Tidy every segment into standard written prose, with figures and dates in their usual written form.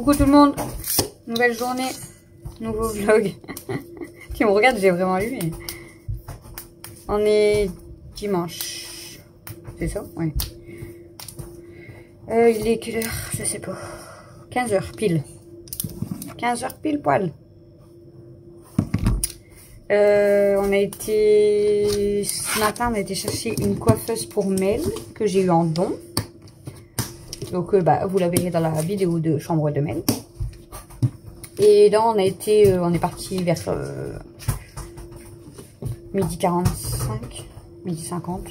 Coucou tout le monde, nouvelle journée, nouveau vlog. Tu me regardes, j'ai vraiment lu. Mais... On est dimanche, c'est ça? Ouais. Il est quelle heure? Je sais pas. 15h pile. 15h pile poil. On a été... Ce matin, on a été chercher une coiffeuse pour Mel, que j'ai eu en don. Donc, vous la verrez dans la vidéo de chambre de Mel. Et là, on est parti vers midi 45, midi 50.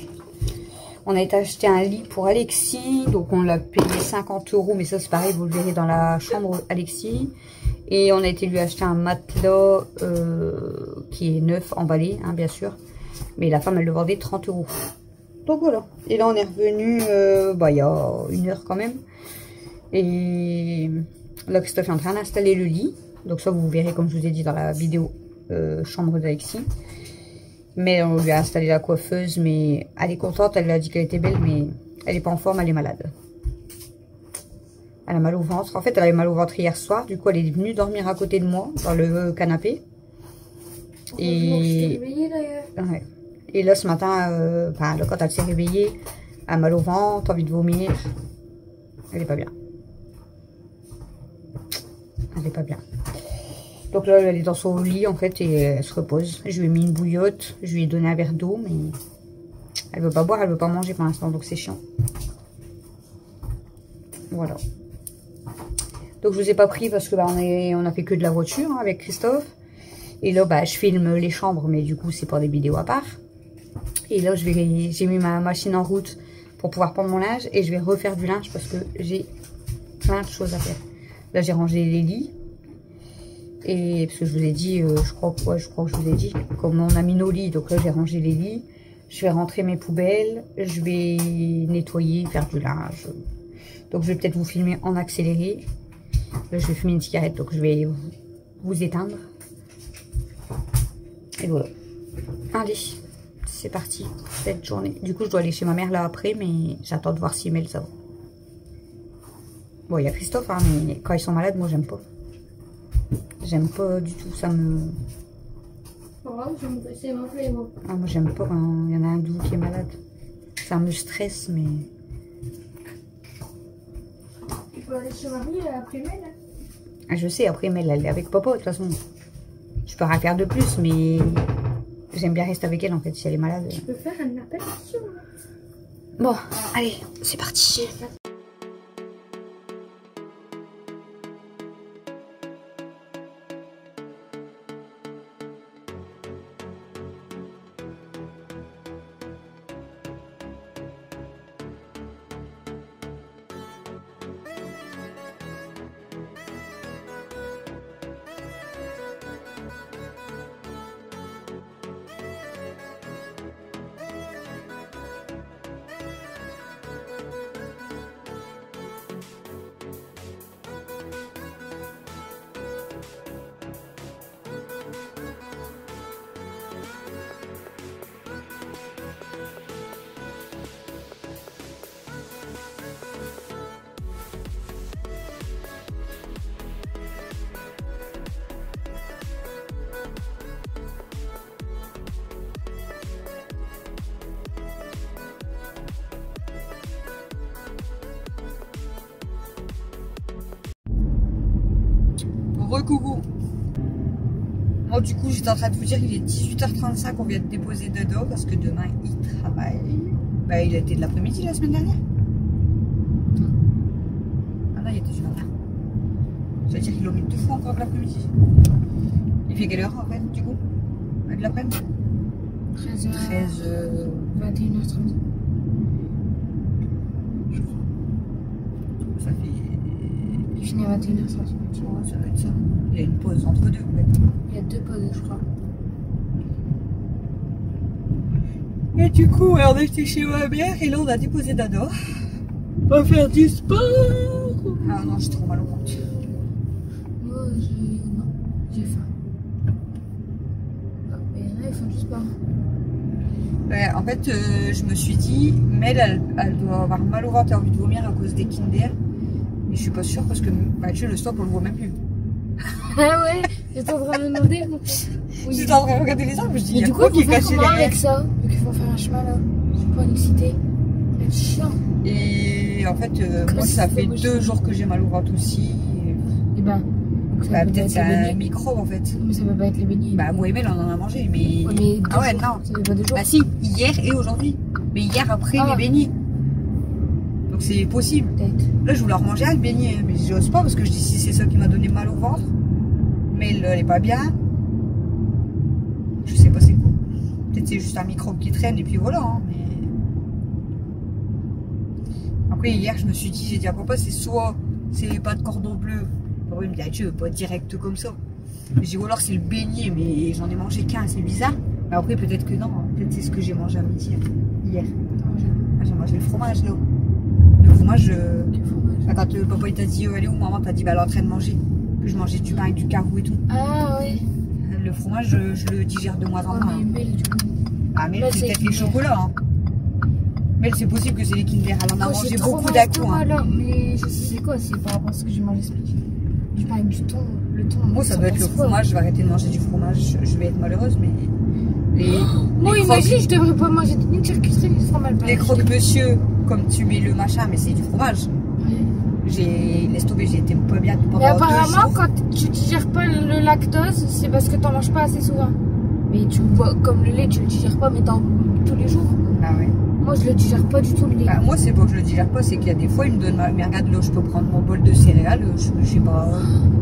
On a été acheter un lit pour Alexis. Donc, on l'a payé 50 €. Mais ça, c'est pareil, vous le verrez dans la chambre Alexis. Et on a été lui acheter un matelas qui est neuf, emballé, hein, bien sûr. Mais la femme, elle le vendait 30 €. Donc voilà. Et là, on est revenu il y a 1 heure quand même. Et là, Christophe est en train d'installer le lit. Donc ça, vous verrez, comme je vous ai dit dans la vidéo chambre d'Alexis. Mais on lui a installé la coiffeuse. Mais elle est contente. Elle a dit qu'elle était belle, mais elle n'est pas en forme. Elle est malade. Elle a mal au ventre. En fait, elle avait mal au ventre hier soir. Du coup, elle est venue dormir à côté de moi, dans le canapé. Et... ouais. Et là, ce matin, là, quand elle s'est réveillée, elle a mal au ventre, envie de vomir. Elle est pas bien. Elle est pas bien. Donc là, elle est dans son lit, en fait, et elle se repose. Je lui ai mis une bouillotte. Je lui ai donné un verre d'eau, mais elle veut pas boire, elle veut pas manger pour l'instant, donc c'est chiant. Voilà. Donc je vous ai pas pris parce que on a fait que de la voiture, hein, avec Christophe. Et là, je filme les chambres, mais du coup, c'est pour des vidéos à part. Et là, j'ai mis ma machine en route pour pouvoir prendre mon linge. Et je vais refaire du linge parce que j'ai plein de choses à faire. Là, j'ai rangé les lits. Et parce que je vous ai dit, je crois que je vous ai dit, comme on a mis nos lits. Donc là, j'ai rangé les lits. Je vais rentrer mes poubelles. Je vais nettoyer, faire du linge. Donc, je vais peut-être vous filmer en accéléré. Là, je vais fumer une cigarette. Donc, je vais vous éteindre. Et voilà. Allez. C'est parti, cette journée. Du coup, je dois aller chez ma mère là après, mais j'attends de voir si Mel ça va. Bon, il y a Christophe, hein, mais quand ils sont malades, moi, j'aime pas. J'aime pas du tout, ça me... c'est mon flemme. Ah, moi, j'aime pas quand il y en a un de vous qui est malade. Ça me stresse, mais... Tu peux aller chez Marie après Mel. Ah, je sais, après Mel, elle est avec papa, de toute façon. Je peux rien faire de plus, mais... J'aime bien rester avec elle en fait si elle est malade. Tu peux faire un appel. Bon, allez, c'est parti. Recoucou. Moi du coup j'étais en train de vous dire il est 18h35, on vient de déposer Dodo parce que demain il travaille. Il a été de l'après-midi la semaine dernière. Ah non, il était du matin. Ça veut dire qu'il aurait 2 fois encore de l'après-midi. Il fait quelle heure en fait du coup? De l'après-midi 13h. 21h30. Je crois. Ça fait... Il finit à 21h30. Ça doit être ça. Il y a une pause entre deux en fait. Il y a 2 pauses je crois. Et du coup, on était chez ma mère et là on a déposé Dado. On va faire du sport. Ah non, j'ai trop mal au ventre. Moi j'ai faim. Mais là ils font du sport. Ouais, en fait, je me suis dit, Mel, elle doit avoir mal au ventre et envie de vomir à cause des Kinder. Mais je suis pas sûre parce que Mathieu, le stop, on le voit même plus. Ah ouais, j'étais en train de me demander. J'étais en train de regarder les arbres, je dis, il y a du coup, quoi qui est faut faire caché comment derrière? avec ça? Vu qu'il faut faire un chemin là. Je peux pas une cité. Ça va être chiant. Et en fait, Comme moi, si ça c'était fait moche. 2 jours que j'ai mal au ventre aussi. Et ben, donc ça peut Peut-être être c'est les un beignets. microbe en fait. Mais ça peut pas être les beignets. Bah, moi et Mel, on en a mangé, mais. Ouais, mais Ah ouais, deux jours, non. ça fait pas 2 jours. Bah, si, hier et aujourd'hui. Mais hier après Ah. les beignets. Donc c'est possible. Peut-être. Là, je voulais en manger un beignet, mais j'ose pas parce que je dis si c'est ça qui m'a donné mal au ventre. Mais elle est pas bien. Je sais pas c'est quoi. Peut-être c'est juste un microbe qui traîne et puis voilà. Hein, mais... Après, hier, je me suis dit, j'ai dit à papa, c'est soit c'est pas de cordon bleu. Papa, il me dit, ah, tu veux pas direct comme ça. J'ai dit, ou alors c'est le beignet, mais j'en ai mangé qu'un, c'est bizarre. Mais après, peut-être que non. Hein. Peut-être c'est ce que j'ai mangé à midi hier. Ah, j'ai mangé le fromage là. Le fromage. Quand papa il t'a dit, allez où maman t'a dit, bah elle est en train de manger. Que je mangeais du pain avec du carreau et tout. Ah ouais. Le fromage, je le digère de moins en Ouais, moins. mais Mel, du coup. Ah, mais Mel, c'est c'est peut-être les Kinder. chocolats. Hein. Mais c'est possible que c'est les Kinder. Elle en a Moi, mangé j'ai trop beaucoup mal d'un au coup. stomac, Hein. là, mais je sais c'est quoi, c'est par rapport à ce que j'ai mangé ce midi. Je parle du thon, le thon. Moi, ça doit être le passe pas. fromage. Je vais arrêter de manger du fromage. Je vais être malheureuse, mais. Moi, les imagine, je devrais pas manger une charcuterie, mais fromage. Les croque-monsieur, comme tu mets le machin, mais c'est du fromage. Ouais. J'ai laisse tomber, j'ai été pas bien pendant Mais 2 apparemment, jours. quand tu digères pas le lactose, c'est parce que t'en manges pas assez souvent. Mais tu bois comme le lait, tu le digères pas, mais tous les jours. Ah ouais. Moi, je le digère pas du tout le lait. Bah, moi, c'est pas que je le digère pas, c'est qu'il y a des fois, il me donne mais regarde là, je peux prendre mon bol de céréales, je sais pas.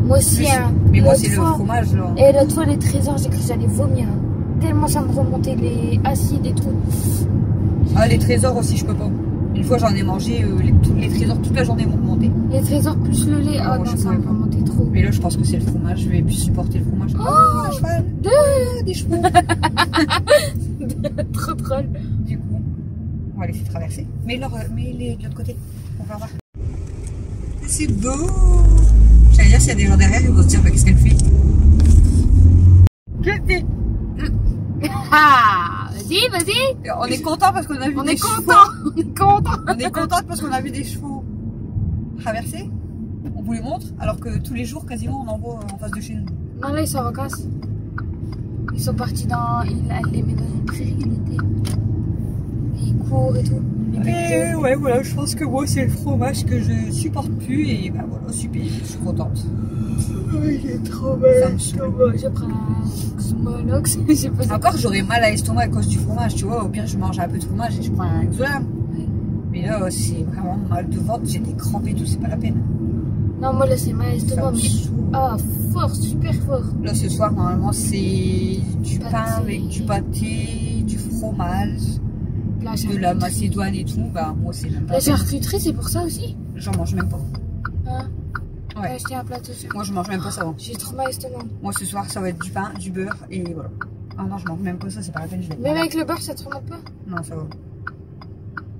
Moi aussi, Plus- hein. Mais moi, L'autre c'est le fois- fromage là. Et l'autre fois, les trésors, j'ai cru que j'allais vomir. Hein. Tellement ça me remontait les acides et tout. Ah, les trésors aussi, je peux pas. Une fois, j'en ai mangé, les trésors toute la journée m'ont remonté. Les trésors plus le lait. Ah, Ah moi, non, je ça pouvais me pas. remontait trop. Mais là, je pense que c'est le fromage, je vais plus supporter le fromage. Oh, un cheval. Des chevaux. Trop drôle. Du coup, on va laisser traverser. Mais de l'autre côté, on va voir. C'est beau. J'allais dire, s'il y a des gens derrière, ils vont se dire, bah, qu'est-ce qu'elle fait? Ah, vas-y. On est content parce qu'on a vu On des est chevaux. content. On est content. On est contente parce qu'on a vu des chevaux traverser. On vous les montre, alors que tous les jours, quasiment, on en voit en face de chez nous. Non, là, ils sont en vacances. Ils sont partis dans. Elle les met dans une prairie l'été. Ils courent et tout. Et ouais, voilà, je pense que moi, c'est le fromage que je supporte plus. Et bah voilà, super, je suis contente. J'ai trop Ça me saoule. Je prends un Smolox. Je sais pas c'est Encore, j'aurais mal à l'estomac à cause du fromage, tu vois. Au pire, je mange un peu de fromage et je prends un Exolam. Mais là, c'est vraiment mal de ventre, j'ai des crampes et tout, c'est pas la peine. Non, moi là, c'est mal à Ça l'estomac. me Mais. saoule. Ah, fort, super fort. Là, ce soir, normalement, c'est du Pâté. pain avec du pâté, du fromage, La de charcuterie. la macédoine et tout. Bah, moi, c'est même pas La la peine. charcuterie, c'est pour ça aussi. J'en mange même pas. Hein? J'ai Ouais. acheté un plateau de Moi, je mange même pas ça. Hein. J'ai trop mal à l'estomac. Moi, ce soir, ça va être du pain, du beurre et voilà. Ah non, je mange même pas ça, c'est pas la peine. Je vais être Même malade. avec le beurre, ça te remonte pas. Non, ça va.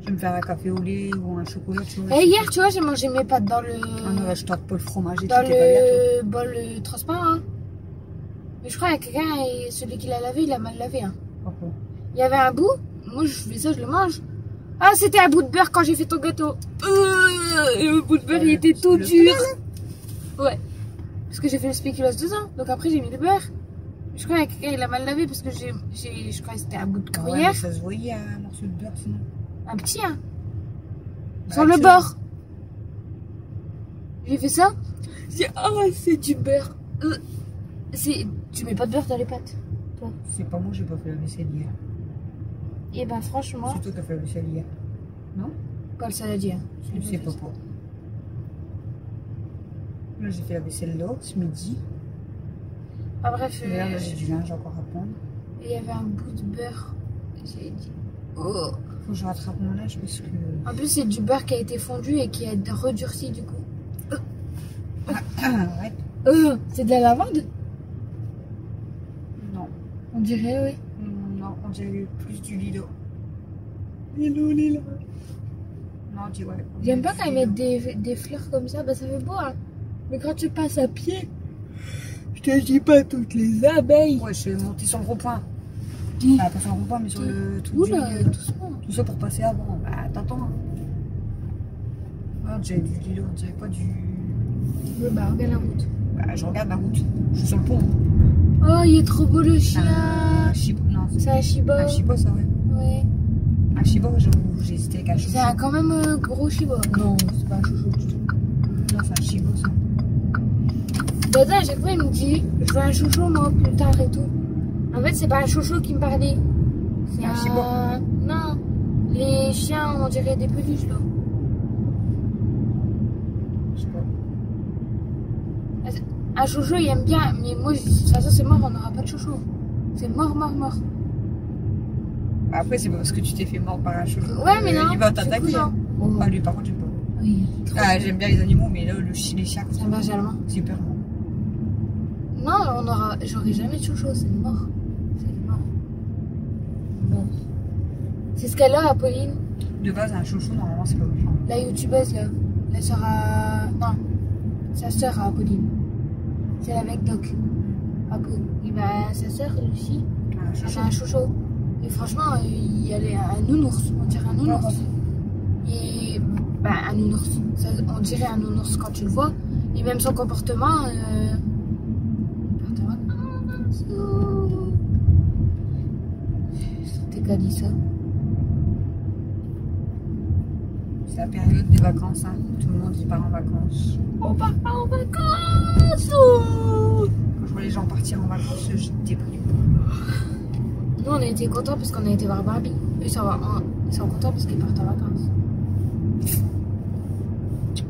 Je vais me faire un café au lait ou un chocolat, tu vois. Et hier, tu vois, j'ai mangé mes pâtes dans le. Ah non, là, je tente pas le fromage et dans tout, t'es pas bien, toi. le bol transparent. Hein. Mais je crois qu'il y a quelqu'un, et celui qui l'a lavé, il a mal lavé. Hein. Pourquoi? Il y avait un bout. Moi, je fais ça, je le mange. Ah, c'était un bout de beurre quand j'ai fait ton gâteau. Le bout de beurre, il était tout le dur. Ouais. Parce que j'ai fait le spéculoos dedans. Donc après, j'ai mis le beurre. Je crois qu'il y a quelqu'un, il a mal lavé parce que je crois que c'était un bout de Ah ouais, gruyère. mais ça se voyait un morceau de beurre sinon. Un petit, hein. Bah, Sur le tu- bord. J'ai fait ça. J'ai dit, ah, c'est du beurre. Tu mets pas de beurre dans les pâtes, toi. C'est pas moi, j'ai pas fait la vaisselle hier. Et ben franchement, C'est toi qui as fait la vaisselle hier. Non? pas le saladier. Je sais pas quoi. Là, j'ai fait la vaisselle là, ce midi. Ah bref, Et là, j'ai du linge encore à prendre. il y avait un bout de beurre. J'ai dit, oh. Faut que je rattrape mon linge parce que. En plus, c'est du beurre qui a été fondu et qui a redurci du coup. Arrête. C'est de la lavande? Non. On dirait, oui. Non, on dirait plus du Lilo. Lilo. Non, on dit ouais. J'aime pas quand ils mettent des fleurs comme ça, bah ça fait beau, hein. Mais quand tu passes à pied, je te dis pas toutes les abeilles. Ouais, je suis montée sur le rond-point. Qui? Pas sur le rond-point, mais sur le truc. Oula, du milieu. doucement. Tout ça pour passer avant. Bah, t'attends. Ouais, on dirait on dirait pas du... Ouais, bah regarde la route. Bah, je regarde la route. Je suis sur le pont. Oh, il est trop beau le chien. Non, C'est un Shiba. un Shiba, ça, ouais. Ouais. Un Shiba, j'ai hésité avec un chouchou. C'est quand même un gros Shiba. Non, c'est pas un chouchou du tout. Non, c'est un Shiba, ça. Dada, à chaque fois, il me dit, je veux un chouchou, moi, plus tard et tout. En fait, c'est pas un chouchou qui me parlait. C'est un Shiba. Non. Les chiens, on dirait des peluches, là. Je sais pas. Un chouchou, il aime bien, mais moi, de toute façon, c'est mort, on n'aura pas de chouchou. C'est mort, mort, mort. Après, c'est pas parce que tu t'es fait mort par un chouchou. Ouais, mais non. Il va t'attaquer. Oh. Ah, lui, par contre, j'aime pas. Oui. J'aime bien les animaux, mais là, les chiens, C'est un berger allemand. c'est hyper mort. Non, j'aurai jamais de chouchou, c'est mort. C'est mort. Bon. C'est ce qu'elle a, Apolline. De base, un chouchou, normalement, c'est pas méchant. La youtubeuse, là. La sœur à... Non. Sa sœur à Apolline. C'est la mec Doc. Et bah, sa sœur, aussi, elle a un chouchou. Et franchement, elle est un nounours. On dirait un nounours. Et... Bah, un nounours. Ça, on dirait un nounours quand tu le vois. Et même son comportement... C'était qu'à dit ça. C'est la période des vacances, hein. Tout le monde y part en vacances. On part pas en vacances. Quand je vois les gens partir en vacances, je déprime. Nous, on a été contents parce qu'on a été voir Barbie. Ils sont contents parce qu'ils partent en vacances.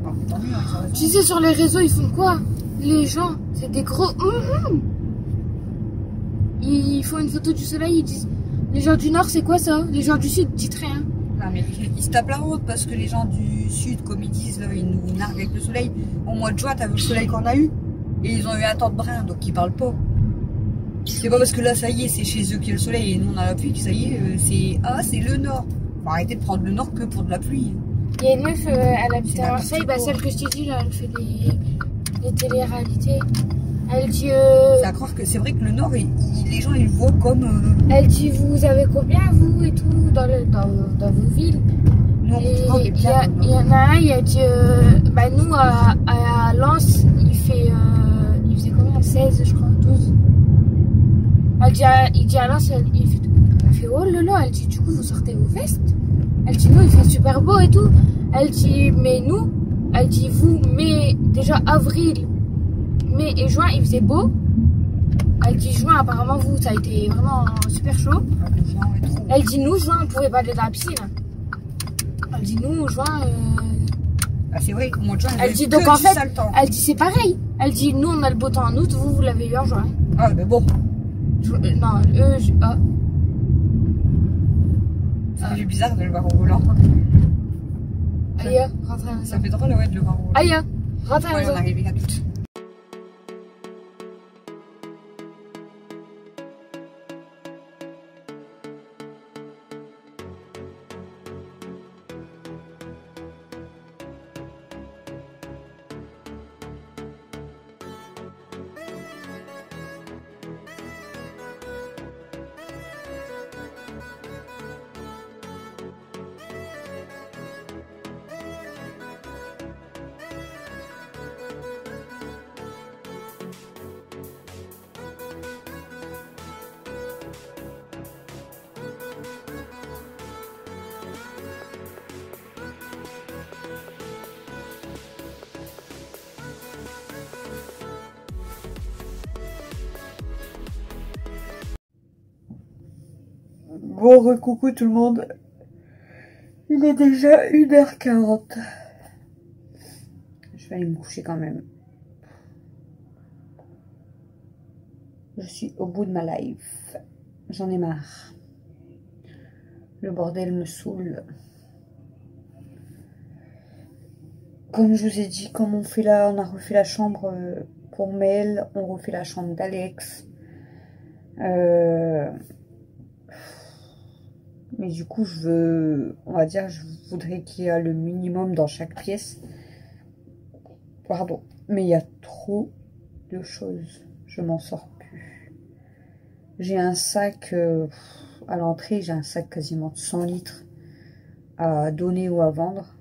Bon, tant mieux, hein, Tu sais, sur les réseaux, ils font quoi? Les gens, c'est des gros... Ils font une photo du soleil, ils disent... Les gens du Nord, c'est quoi ça? Les gens du Sud, dites rien. Non, mais ils se tapent la route parce que les gens du Sud, comme ils disent, là, ils nous narguent avec le soleil. Au mois de juin, t'as vu le soleil qu'on a eu? Et ils ont eu un temps de brin, donc ils parlent pas. C'est pas parce que là, ça y est, c'est chez eux qu'il y a le soleil et nous on a la pluie que ça y est, c'est le Nord. Faut arrêter de prendre le Nord que pour de la pluie. Il y a une meuf, elle habite à Marseille, bah, celle que je t'ai dit, là, elle fait des télé-réalités. Elle dit... C'est à croire que c'est vrai que le Nord, les gens ils le voient comme... Elle dit, vous avez combien, vous, et tout, dans vos villes? Nous, on Et il y en a un, il a dit, bah, nous, à Lens, il faisait combien? 16, je crois, 12. Il dit à Lens, il fait, oh là là, elle dit, du coup, vous sortez vos vestes? Elle dit, nous, il fait super beau et tout. Elle dit, mais nous, elle dit, vous, mais déjà avril, mai et juin, il faisait beau. Elle dit, juin, apparemment, vous, ça a été vraiment super chaud. Elle dit, nous, juin, on pouvait pas aller dans la piscine. Elle dit, nous, juin... Ah, c'est vrai, au mois de juin, elle dit, donc en fait, elle dit, c'est pareil. Elle dit, nous, on a le beau temps en août, vous l'avez eu en juin. Ah, mais bon. Non, Ça fait bizarre de le voir au volant. Aïe, rentre à la maison. Ça fait drôle, ouais, de le voir au volant. Aïe, rentre à la maison. On est arrivé à toutes. Bon, recoucou tout le monde. Il est déjà 1h40. Je vais aller me coucher quand même. Je suis au bout de ma life. J'en ai marre. Le bordel me saoule. Comme je vous ai dit, comme on a refait la chambre pour Mel, on refait la chambre d'Alex. Mais du coup, on va dire, je voudrais qu'il y ait le minimum dans chaque pièce. Pardon. Mais il y a trop de choses. Je m'en sors plus. J'ai un sac, à l'entrée, j'ai un sac quasiment de 100 litres à donner ou à vendre.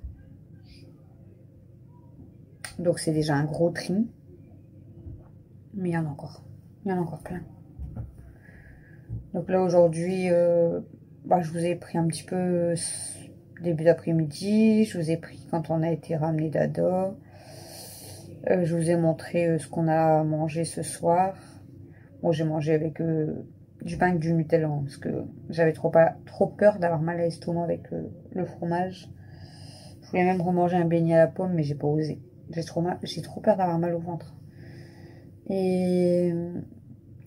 Donc c'est déjà un gros tri. Mais il y en a encore. Il y en a encore plein. Donc là aujourd'hui, je vous ai pris un petit peu début d'après-midi. Je vous ai pris quand on a été ramené d'Ado. Je vous ai montré ce qu'on a mangé ce soir. Bon, j'ai mangé avec du pain avec du Nutella, hein, parce que j'avais trop peur d'avoir mal à l'estomac avec le fromage. Je voulais même remanger un beignet à la pomme, mais j'ai pas osé. J'ai trop peur d'avoir mal au ventre. Et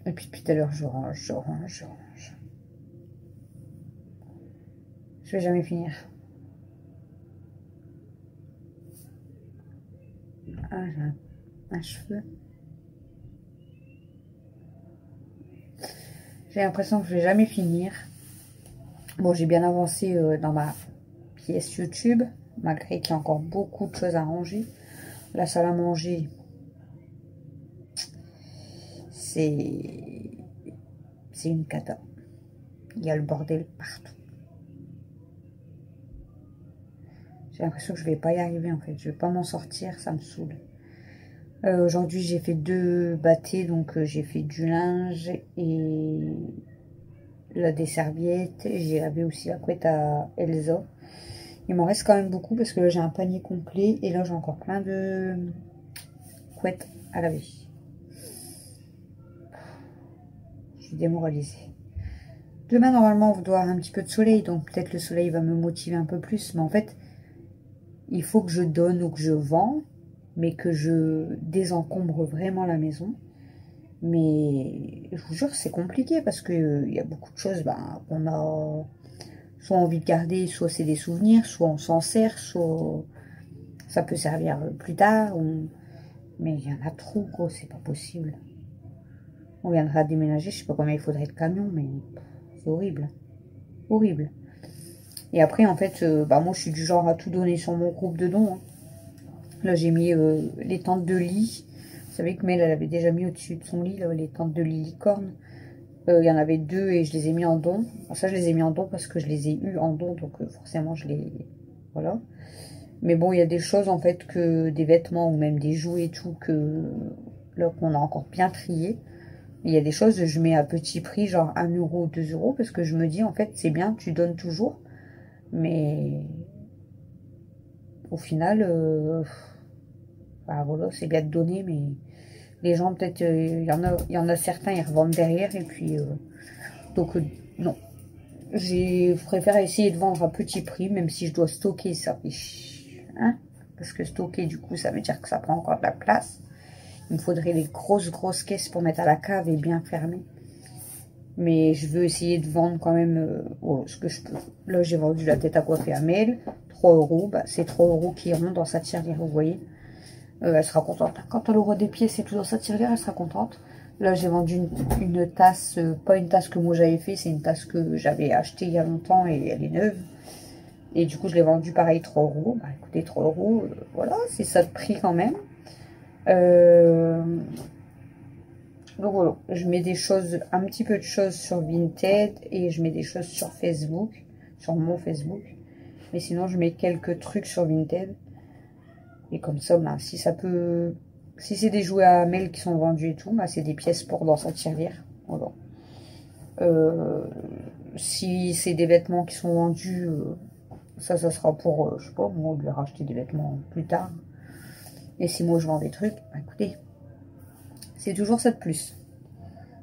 puis depuis tout à l'heure, je range. Je vais jamais finir. Ah, j'ai un cheveu. J'ai l'impression que je vais jamais finir. Bon, j'ai bien avancé dans ma pièce YouTube, malgré qu'il y a encore beaucoup de choses à ranger. La salle à manger, c'est une cata. Il y a le bordel partout. J'ai l'impression que je vais pas y arriver en fait. Je vais pas m'en sortir, ça me saoule. Aujourd'hui, j'ai fait 2 bâtés, donc j'ai fait du linge et des serviettes. J'ai lavé aussi la couette à Elsa. Il m'en reste quand même beaucoup parce que là, j'ai un panier complet et là, j'ai encore plein de couettes à laver. Je suis démoralisée. Demain, normalement, on doit avoir un petit peu de soleil, donc peut-être le soleil va me motiver un peu plus. Mais en fait, il faut que je donne ou que je vends, mais que je désencombre vraiment la maison. Mais je vous jure, c'est compliqué parce que il y a beaucoup de choses qu'on a soit envie de garder, soit c'est des souvenirs, soit on s'en sert, soit ça peut servir plus tard. Mais il y en a trop, gros, c'est pas possible. On viendra déménager, je sais pas combien il faudrait de camions, mais c'est horrible. Horrible. Et après, en fait, moi, je suis du genre à tout donner sur mon groupe de dons. Hein. Là, j'ai mis les tentes de lit. Vous savez que Mel, elle avait déjà mis au-dessus de son lit, là, les tentes de lit licorne. Il y en avait 2 et je les ai mis en don. Alors ça, je les ai mis en don parce que je les ai eus en don, donc forcément, je les... Voilà. Mais bon, il y a des choses, en fait, que des vêtements ou même des jouets et tout, qu'on a encore bien trié. Il y a des choses, je mets à petit prix, genre 1 euro, 2 euros, parce que je me dis, en fait, c'est bien, tu donnes toujours. Mais au final, voilà, c'est bien de donner, mais les gens, peut-être, il y en a certains, ils revendent derrière, et puis, donc, non. Je préfère essayer de vendre à petit prix, même si je dois stocker, ça fait, hein, parce que stocker, du coup, ça veut dire que ça prend encore de la place. Il me faudrait des grosses caisses pour mettre à la cave et bien fermer. Mais je veux essayer de vendre quand même ce que je peux. Là, j'ai vendu la tête à coiffer à Mel, 3 euros. C'est 3 euros qui iront dans sa tirelire, vous voyez. Elle sera contente. Quand elle aura des pièces et tout dans sa tirelire, elle sera contente. Là, j'ai vendu une tasse, pas une tasse que moi j'avais fait, c'est une tasse que j'avais achetée il y a longtemps et elle est neuve. Et du coup, je l'ai vendue pareil, 3 euros. Écoutez, 3 euros, voilà, c'est ça de prix quand même. Donc voilà, je mets des choses, un petit peu de choses sur Vinted et je mets des choses sur Facebook, sur mon Facebook. Mais sinon, je mets quelques trucs sur Vinted. Et comme ça, si ça peut... Si c'est des jouets à Mel qui sont vendus et tout, c'est des pièces pour dans sa tirelire. Voilà. Si c'est des vêtements qui sont vendus, ça sera pour, je sais pas, moi, de lui racheter des vêtements plus tard. Et si moi, je vends des trucs, écoutez... C'est toujours ça de plus.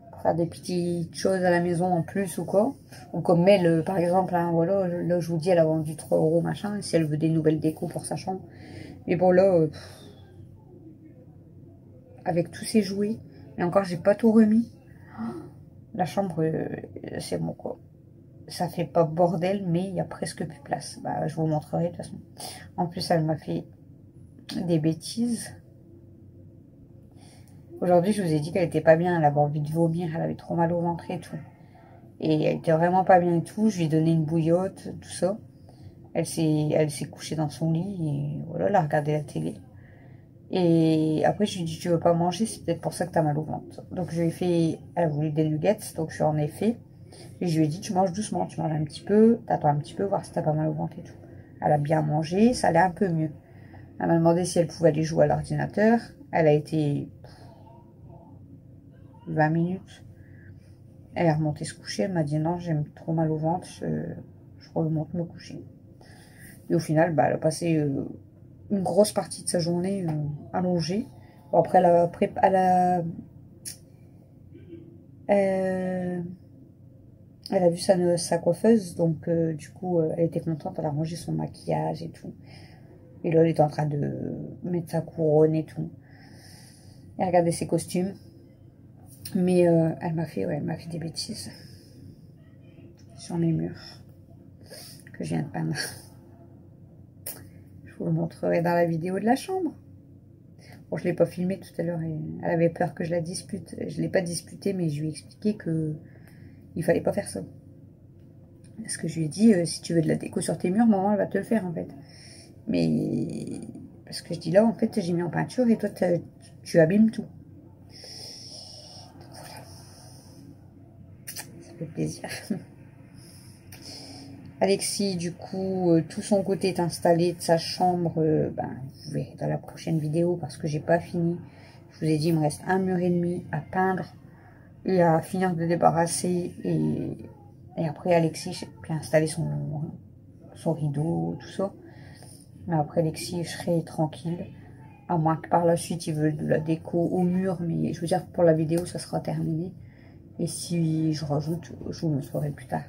Pour faire des petites choses à la maison en plus ou quoi. Ou comme Mel, par exemple, hein, voilà, là je vous dis, elle a vendu 3 euros machin. Si elle veut des nouvelles décos pour sa chambre. Mais bon, là, avec tous ces jouets, et encore, j'ai pas tout remis. La chambre, c'est bon quoi. Ça fait pas bordel, mais il y a presque plus de place. Je vous montrerai de toute façon. En plus, elle m'a fait des bêtises. Aujourd'hui, je vous ai dit qu'elle était pas bien, elle avait envie de vomir, elle avait trop mal au ventre et tout. Et elle était vraiment pas bien et tout, je lui ai donné une bouillotte, tout ça. Elle s'est couchée dans son lit et voilà, elle a regardé la télé. Et après, je lui ai dit, tu veux pas manger, c'est peut-être pour ça que t'as mal au ventre. Donc je lui ai fait, elle a voulu des nuggets, donc je lui en ai fait. Et je lui ai dit, tu manges doucement, tu manges un petit peu, t'attends un petit peu, voir si t'as pas mal au ventre et tout. Elle a bien mangé, ça allait un peu mieux. Elle m'a demandé si elle pouvait aller jouer à l'ordinateur. Elle a été 20 minutes. Elle est remontée se coucher. Elle m'a dit non, j'ai trop mal au ventre. Je remonte me coucher. Et au final, bah, elle a passé une grosse partie de sa journée allongée. Bon, après, elle a vu sa coiffeuse, donc du coup, elle était contente. Elle a rangé son maquillage et tout. Et là, elle était en train de mettre sa couronne et tout. Et regarder ses costumes. Mais elle m'a fait des bêtises sur mes murs que je viens de peindre. Je vous le montrerai dans la vidéo de la chambre. Bon, je ne l'ai pas filmé tout à l'heure. Elle avait peur que je la dispute. Je ne l'ai pas disputée, mais je lui ai expliqué que il fallait pas faire ça. Parce que je lui ai dit, si tu veux de la déco sur tes murs, maman, elle va te le faire, en fait. Mais, parce que je dis là, en fait, j'ai mis en peinture et toi, tu abîmes tout. Donc, voilà. Ça fait plaisir. Alexis, du coup, tout son côté est installé de sa chambre. Vous verrez dans la prochaine vidéo parce que j'ai pas fini. Je vous ai dit, il me reste 1 mur et demi à peindre et à finir de débarrasser. Et après, Alexis, j'ai pu installer son rideau, tout ça. Mais après, Alexis, je serai tranquille. À moins que par la suite, il veuille de la déco au mur. Mais je veux dire, pour la vidéo, ça sera terminé. Et si je rajoute, je vous le montrerai plus tard.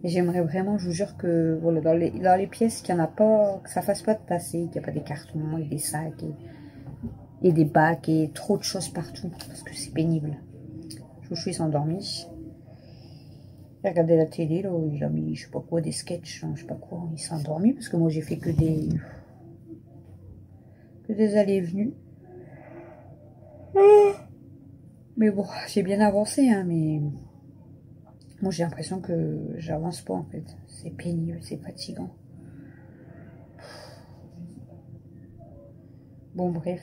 Et j'aimerais vraiment, je vous jure que voilà, dans les pièces, qu'il n'y en a pas, que ça fasse pas de passer, qu'il n'y a pas des cartons et des sacs et des bacs et trop de choses partout. Parce que c'est pénible. Chouchou, il s'est endormi. Il a regardé la télé, là, il a mis, je sais pas quoi, des sketchs, je sais pas quoi. Il s'est endormi parce que moi j'ai fait que des allées et venues. Mais bon, j'ai bien avancé, hein, mais moi j'ai l'impression que j'avance pas en fait. C'est pénible, c'est fatigant. Bon bref,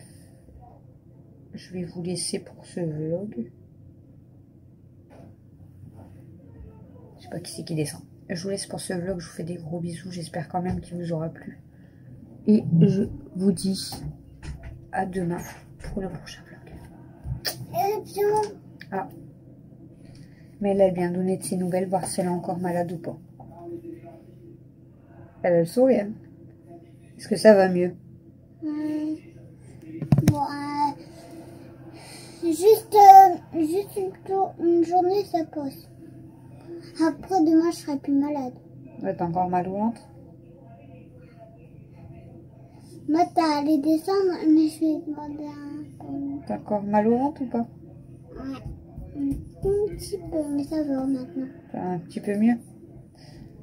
je vais vous laisser pour ce vlog. Je sais pas qui c'est qui descend. Je vous laisse pour ce vlog, je vous fais des gros bisous, j'espère quand même qu'il vous aura plu. Et je vous dis à demain pour le prochain vlog. Ah. Mais elle a bien donné de ses nouvelles, voir si elle est encore malade ou pas. Elle a le sourire. Est-ce que ça va mieux? Juste une journée, ça passe. Après, demain, je serai plus malade. Ouais, t'as encore mal au ventre? Moi, t'as allé descendre, mais je vais demander un... T'as encore mal au ventre ou pas? Ouais, un petit peu, mais ça va maintenant. Ça va un petit peu mieux?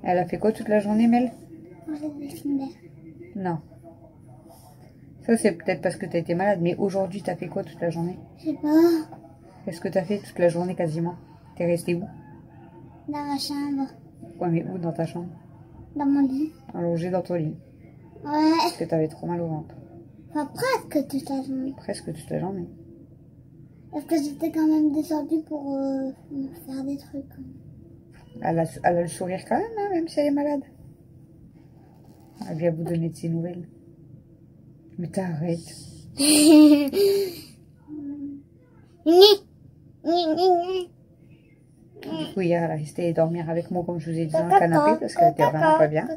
Elle a fait quoi toute la journée, Mel? J'ai des fingers. Non. Ça, c'est peut-être parce que t'as été malade, mais aujourd'hui, t'as fait quoi toute la journée? Je sais pas. Qu'est-ce que t'as fait toute la journée quasiment? T'es resté où? Dans ma chambre. Ouais, mais où dans ta chambre? Dans mon lit. Allongé dans ton lit. Ouais. Parce que t'avais trop mal au ventre. Enfin, presque toute la journée. Presque toute la journée. Parce que j'étais quand même descendue pour me faire des trucs. Elle a le sourire quand même, hein, même si elle est malade. Elle vient vous donner de ses nouvelles. Mais t'arrêtes. Du coup, hier, elle a resté dormir avec moi, comme je vous ai dit, dans le canapé, parce qu'elle était vraiment pas bien.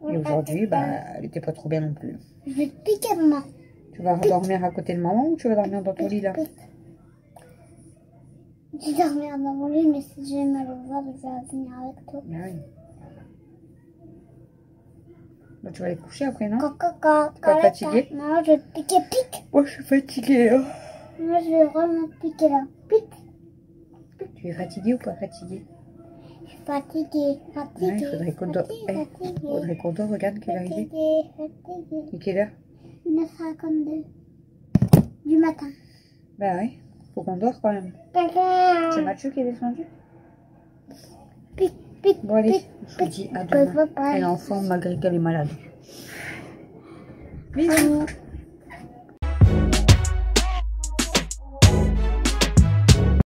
Et aujourd'hui, bah, elle était pas trop bien non plus. Je vais te piquer, maman. Tu vas dormir à côté de maman ou tu vas dormir dans ton lit, là? Je vais dormir dans mon lit, mais si j'ai mal au ventre, je vais venir avec toi. Ah oui. Bah, tu vas aller te coucher après, non? Tu es pas fatiguée? Non, je vais te piquer, pique. Moi, je suis fatiguée, hein. Moi, je vais vraiment te piquer là. Pique. Tu es fatiguée ou pas fatiguée? Je suis fatiguée. Ouais, il faudrait qu'on dort. Faudrait qu'on dort, regarde quelle heure il est. Fatiguée. Et quelle heure? 9h52 du matin. Bah ouais, faut qu'on dort quand même. Caca. C'est Mathieu qui est descendu? Pique, pique. Bon allez, pique, je vous dis à demain. Elle est en forme malgré qu'elle est malade. Bisous.